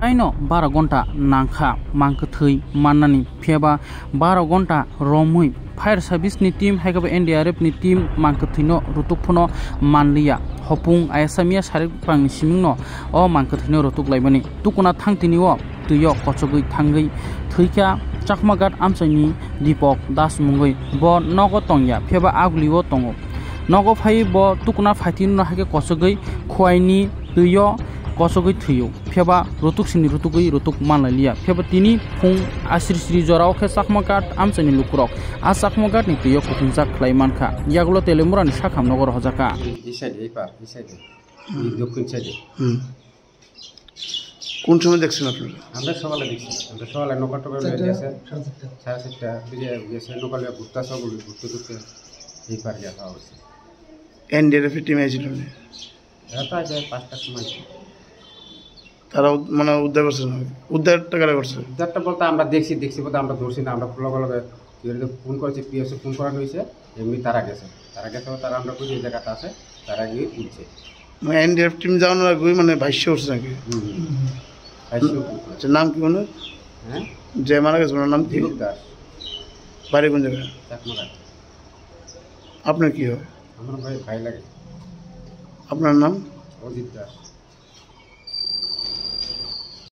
Aino 12 ঘন্টা নাংখা মাংকো থৈ মাননানি faba 12 ঘন্টা রমুই फायर सार्भिस नि टीम हाइकाबा एनडीआरएफ नि टीम मांको थैनो रुतुकफोनो मानलिया हपुं आसामिया सारे पांनि सिमिंनो अ मांको थैनो रुतुक लाइबानि तुकुना थांतिनि अ तुयो कचगै थांगै थैका चाकमागाट आमसाइनि दीपक दास मुंगै ब नगो तंगया फेबा आगुलिओ तंगो नगो फाइ ब तुकुना फाइतिनो हाके कचगै खोआइनि तुयो कचगै थैयो फेबा रुतुकसिनि रुतुक मानलालिया फेबा तिनि फुं आश्री जराव खे चाकमागाट आमसाइनि लुकुरक आ चाकमागाट नि तुयो कुथिंजा ख्लाइमानखा यागुलो तेलेमुरानि साखाम नगर हजाका দক্ষিণ সাইডে কোন সময় দেখছেন আপনারা? আমরা সকালে দেখছি, আমরা সকালে নৌকা টোকা গেছে 4:30 দিকে গেছে নৌকালে ঘুরতে সবগুলো ঘুরতে এই পার গিয়ে খাওয়া হচ্ছে। এনডিআরএফ টিম এসেছিল না? এরা তো আজ 5টার সময় তারা মানে উদ্ধার করছে না? উদ্ধারটা কারা করছে? উদ্ধারটা বলতে আমরা দেখছি বলতে আমরা ধরছি না, আমরা লগে ফোন করেছি, পিএসএ ফোন করানো হয়েছে, এমনি তারা গেছে তারা আমরা বুঝি এই জায়গাটা আছে, তারা গিয়ে তুলছে। মানে এনডিআরএফ টিম যাওয়ানোর আগে মানে ভাষ্য উঠছে নাকি? আচ্ছা, নাম কি ওনার? হ্যাঁ, যে মারা গেছে ওনার নাম কি? দীপক দাস। বাড়ি কোন জায়গায়? চাকমাগাট। আপনার কি হয়? আমার ভাই লাগে। আপনার নাম? অজিত দাস।